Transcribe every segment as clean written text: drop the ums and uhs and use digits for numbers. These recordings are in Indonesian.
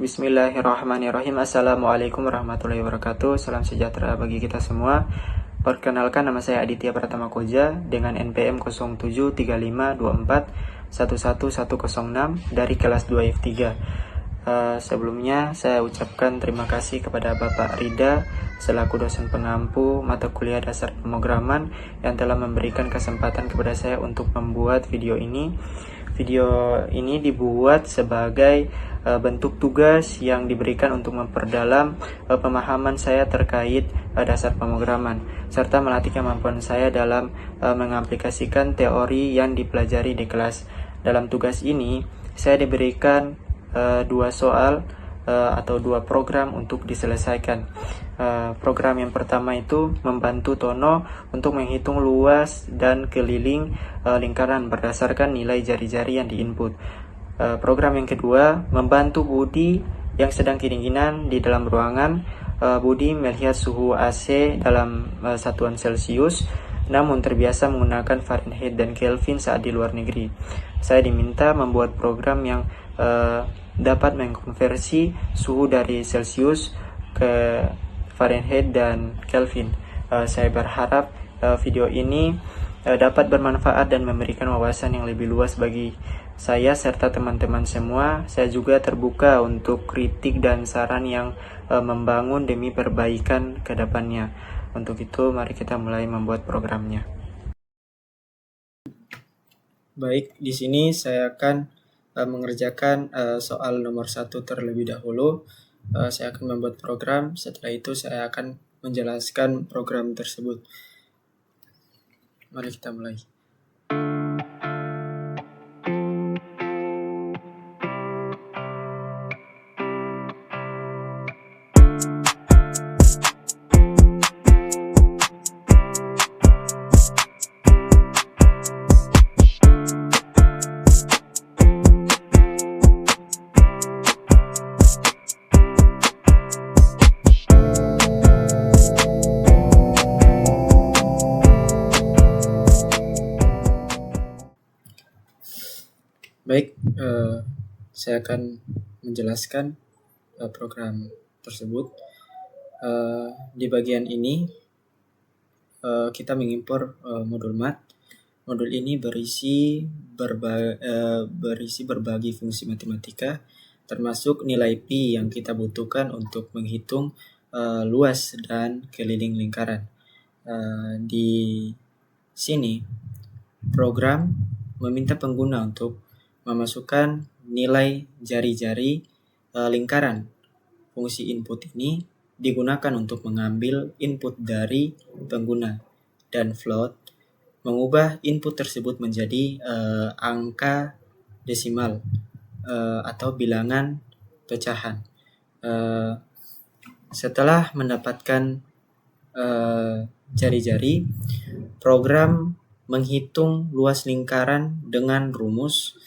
Bismillahirrahmanirrahim. Assalamualaikum warahmatullahi wabarakatuh. Salam sejahtera bagi kita semua. Perkenalkan, nama saya Aditya Pratama Koja dengan NPM 073524111106 dari kelas 2 F3. Sebelumnya saya ucapkan terima kasih kepada Bapak Rida selaku dosen pengampu mata kuliah dasar pemrograman yang telah memberikan kesempatan kepada saya untuk membuat video ini. Video ini dibuat sebagai bentuk tugas yang diberikan untuk memperdalam pemahaman saya terkait dasar pemrograman serta melatih kemampuan saya dalam mengaplikasikan teori yang dipelajari di kelas. Dalam tugas ini saya diberikan dua soal atau dua program untuk diselesaikan. Program yang pertama itu membantu Tono untuk menghitung luas dan keliling lingkaran berdasarkan nilai jari-jari yang diinput. Program yang kedua membantu Budi yang sedang kedinginan di dalam ruangan. Budi melihat suhu AC dalam satuan Celcius, namun terbiasa menggunakan Fahrenheit dan Kelvin saat di luar negeri. Saya diminta membuat program yang dapat mengkonversi suhu dari Celcius ke Fahrenheit dan Kelvin. Saya berharap video ini dapat bermanfaat dan memberikan wawasan yang lebih luas bagi saya serta teman-teman semua. Saya juga terbuka untuk kritik dan saran yang membangun demi perbaikan ke depannya. Untuk itu, mari kita mulai membuat programnya. Baik, di sini saya akan mengerjakan soal nomor 1 terlebih dahulu. Saya akan membuat program, setelah itu saya akan menjelaskan program tersebut. Mari kita mulai. Baik, saya akan menjelaskan program tersebut. Di bagian ini kita mengimpor modul math. Modul ini berisi berbagai fungsi matematika, termasuk nilai pi yang kita butuhkan untuk menghitung luas dan keliling lingkaran. Di sini program meminta pengguna untuk memasukkan nilai jari-jari lingkaran. Fungsi input ini digunakan untuk mengambil input dari pengguna dan float mengubah input tersebut menjadi angka desimal atau bilangan pecahan. Setelah mendapatkan jari-jari, program menghitung luas lingkaran dengan rumus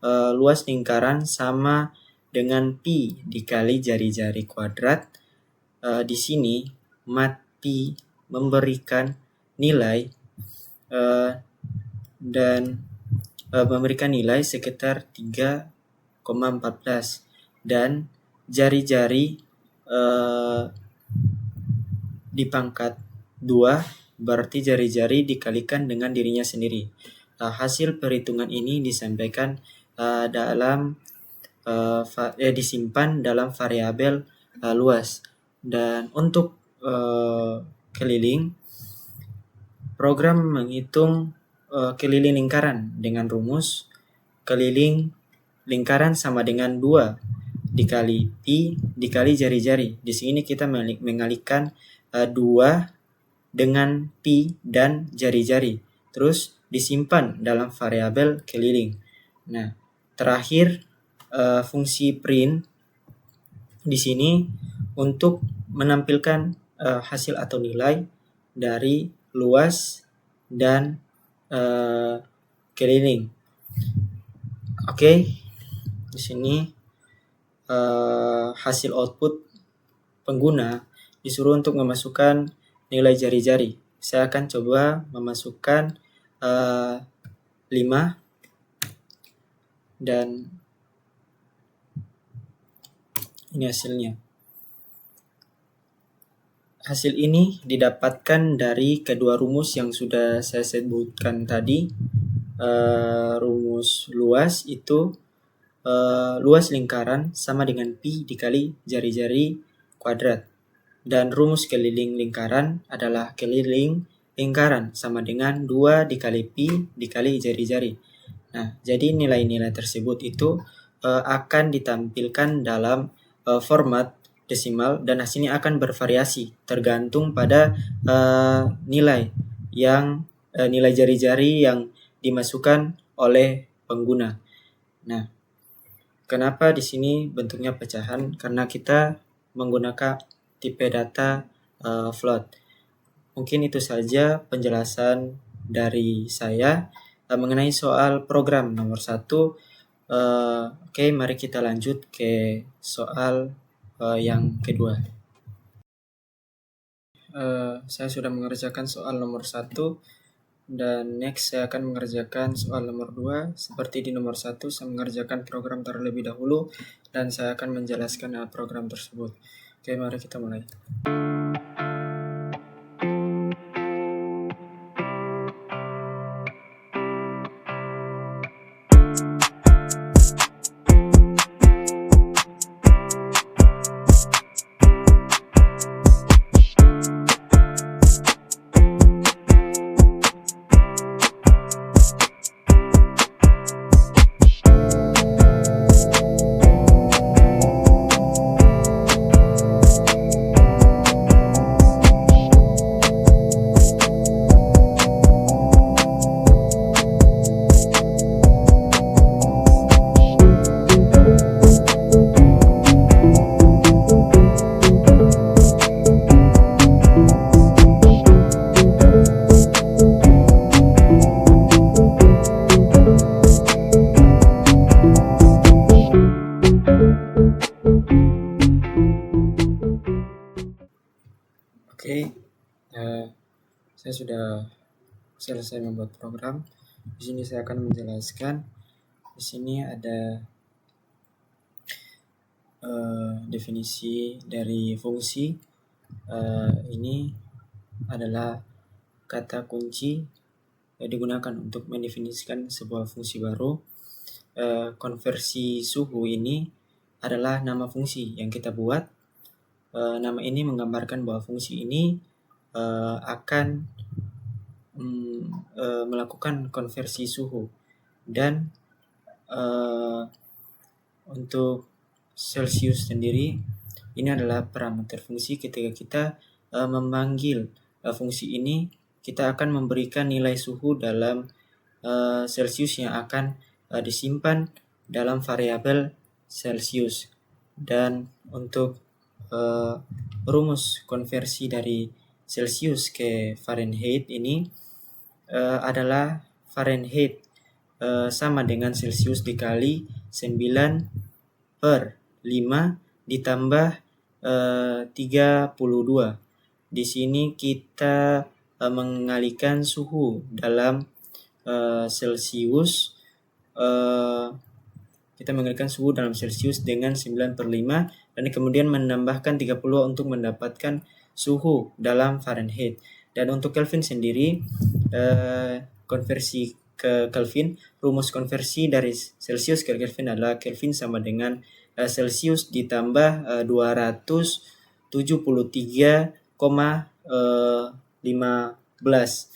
luas lingkaran sama dengan pi dikali jari-jari kuadrat. Di sini mat pi memberikan nilai memberikan nilai sekitar 3,14 dan jari-jari dipangkat 2 berarti jari-jari dikalikan dengan dirinya sendiri. Hasil perhitungan ini disampaikan disimpan dalam variabel luas. Dan untuk keliling, program menghitung keliling lingkaran dengan rumus keliling lingkaran sama dengan 2 dikali pi dikali jari-jari. Di sini kita mengalihkan 2 dengan pi dan jari-jari, terus disimpan dalam variabel keliling. Nah, terakhir fungsi print di sini untuk menampilkan hasil atau nilai dari luas dan keliling. Oke, di sini hasil output pengguna disuruh untuk memasukkan nilai jari-jari. Saya akan coba memasukkan 5 dan Ini hasilnya. Hasil ini didapatkan dari kedua rumus yang sudah saya sebutkan tadi. Rumus luas itu luas lingkaran sama dengan pi dikali jari-jari kuadrat. Dan rumus keliling lingkaran adalah keliling lingkaran sama dengan 2 dikali pi dikali jari-jari. Nah, jadi nilai-nilai tersebut itu akan ditampilkan dalam format desimal dan hasilnya akan bervariasi tergantung pada nilai jari-jari yang dimasukkan oleh pengguna. Nah, kenapa di sini bentuknya pecahan? Karena kita menggunakan tipe data float. Mungkin itu saja penjelasan dari saya mengenai soal program nomor 1. Oke, mari kita lanjut ke soal yang kedua. Saya sudah mengerjakan soal nomor 1 dan next saya akan mengerjakan soal nomor 2. Seperti di nomor 1, saya mengerjakan program terlebih dahulu dan saya akan menjelaskan program tersebut. Oke, mari kita mulai. Oke, saya sudah selesai membuat program. Di sini saya akan menjelaskan. Di sini ada definisi dari fungsi. Ini adalah kata kunci yang digunakan untuk mendefinisikan sebuah fungsi baru. Konversi suhu ini adalah nama fungsi yang kita buat. Nama ini menggambarkan bahwa fungsi ini akan melakukan konversi suhu. Dan untuk Celsius sendiri, ini adalah parameter fungsi. Ketika kita memanggil fungsi ini, kita akan memberikan nilai suhu dalam Celsius yang akan disimpan dalam variabel Celsius. Dan untuk rumus konversi dari Celsius ke Fahrenheit ini adalah Fahrenheit sama dengan Celsius dikali 9/5 ditambah 32. Di sini kita mengalihkan suhu dalam Celsius. Kita mengalihkan suhu dalam Celsius dengan 9/5 dan kemudian menambahkan 30 untuk mendapatkan suhu dalam Fahrenheit. Dan untuk Kelvin sendiri, konversi ke Kelvin, rumus konversi dari Celsius ke Kelvin adalah Kelvin sama dengan Celsius ditambah 273,15.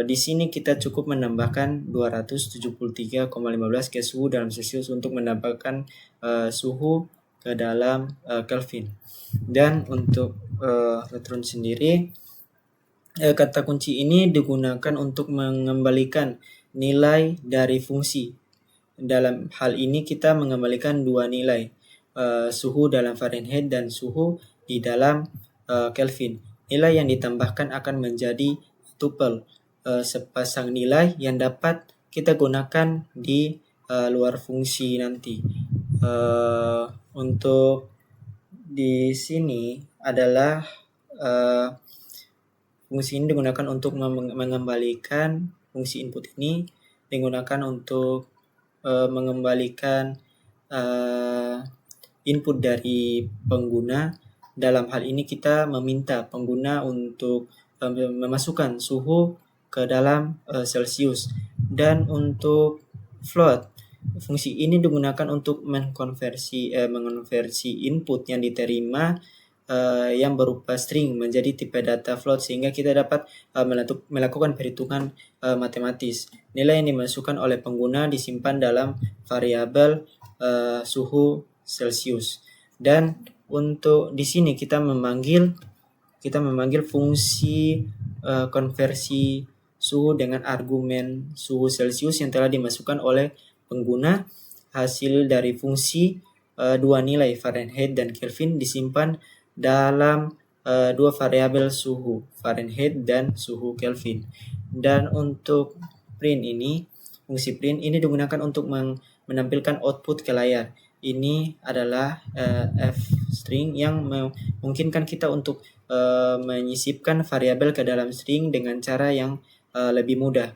Di sini kita cukup menambahkan 273,15 ke suhu dalam Celsius untuk mendapatkan suhu ke dalam Kelvin. Dan untuk elektron sendiri, kata kunci ini digunakan untuk mengembalikan nilai dari fungsi. Dalam hal ini kita mengembalikan dua nilai, suhu dalam Fahrenheit dan suhu di dalam Kelvin. Nilai yang ditambahkan akan menjadi tuple, sepasang nilai yang dapat kita gunakan di luar fungsi nanti. Untuk di sini adalah fungsi ini digunakan untuk mengembalikan fungsi input ini digunakan untuk mengembalikan input dari pengguna. Dalam hal ini kita meminta pengguna untuk memasukkan suhu ke dalam Celsius. Dan untuk float, fungsi ini digunakan untuk mengonversi input yang diterima yang berupa string menjadi tipe data float, sehingga kita dapat melakukan perhitungan matematis. Nilai yang dimasukkan oleh pengguna disimpan dalam variabel suhu Celsius. Dan untuk di sini kita memanggil fungsi konversi suhu dengan argumen suhu Celsius yang telah dimasukkan oleh pengguna. Hasil dari fungsi dua nilai Fahrenheit dan Kelvin disimpan dalam dua variabel suhu Fahrenheit dan suhu Kelvin. Dan untuk fungsi print ini digunakan untuk menampilkan output ke layar. Ini adalah f string yang memungkinkan kita untuk menyisipkan variabel ke dalam string dengan cara yang lebih mudah.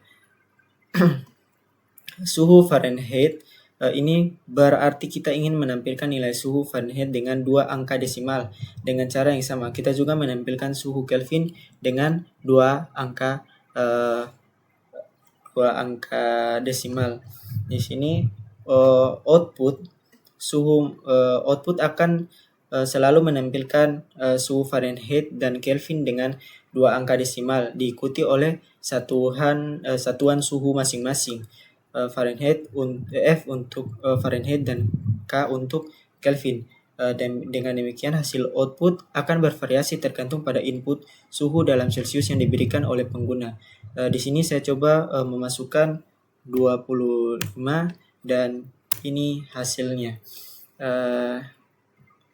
Suhu Fahrenheit ini berarti kita ingin menampilkan nilai suhu Fahrenheit dengan 2 angka desimal. Dengan cara yang sama, kita juga menampilkan suhu Kelvin dengan 2 angka desimal. Di sini output akan selalu menampilkan suhu Fahrenheit dan Kelvin dengan 2 angka desimal, diikuti oleh satuan suhu masing-masing. Fahrenheit F untuk Fahrenheit dan K untuk Kelvin. Dan dengan demikian hasil output akan bervariasi tergantung pada input suhu dalam Celsius yang diberikan oleh pengguna. Di sini saya coba memasukkan 25 dan ini hasilnya.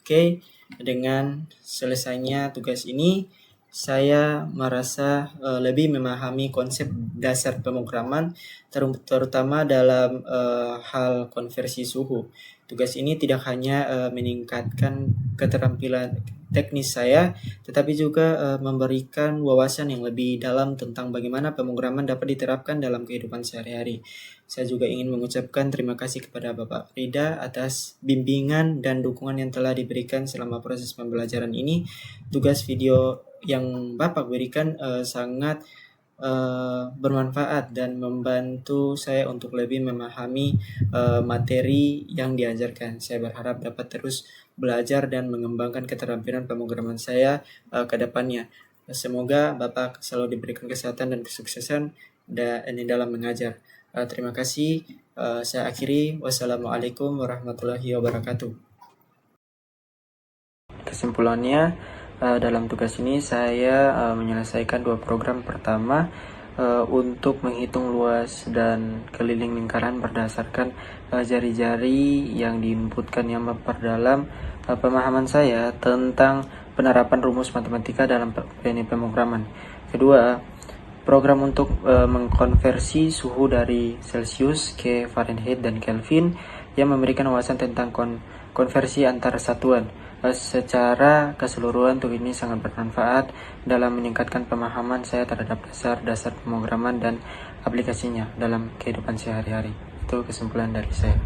Oke, dengan selesainya tugas ini, saya merasa lebih memahami konsep dasar pemrograman, terutama dalam hal konversi suhu. Tugas ini tidak hanya meningkatkan keterampilan teknis saya, tetapi juga memberikan wawasan yang lebih dalam tentang bagaimana pemrograman dapat diterapkan dalam kehidupan sehari-hari. Saya juga ingin mengucapkan terima kasih kepada Bapak Rida atas bimbingan dan dukungan yang telah diberikan selama proses pembelajaran ini. Tugas video yang Bapak berikan sangat bermanfaat dan membantu saya untuk lebih memahami materi yang diajarkan. Saya berharap dapat terus belajar dan mengembangkan keterampilan pemrograman saya ke depannya. Semoga Bapak selalu diberikan kesehatan dan kesuksesan dalam mengajar. Terima kasih. Saya akhiri. Wassalamualaikum warahmatullahi wabarakatuh. Kesimpulannya, dalam tugas ini saya menyelesaikan 2 program. Pertama, untuk menghitung luas dan keliling lingkaran berdasarkan jari-jari yang diinputkan yang memperdalam pemahaman saya tentang penerapan rumus matematika dalam teknik pemrograman. Kedua, program untuk mengkonversi suhu dari Celsius ke Fahrenheit dan Kelvin yang memberikan wawasan tentang konversi antar satuan. Secara keseluruhan, tugas ini sangat bermanfaat dalam meningkatkan pemahaman saya terhadap dasar-dasar pemrograman dan aplikasinya dalam kehidupan sehari-hari. Itu kesimpulan dari saya.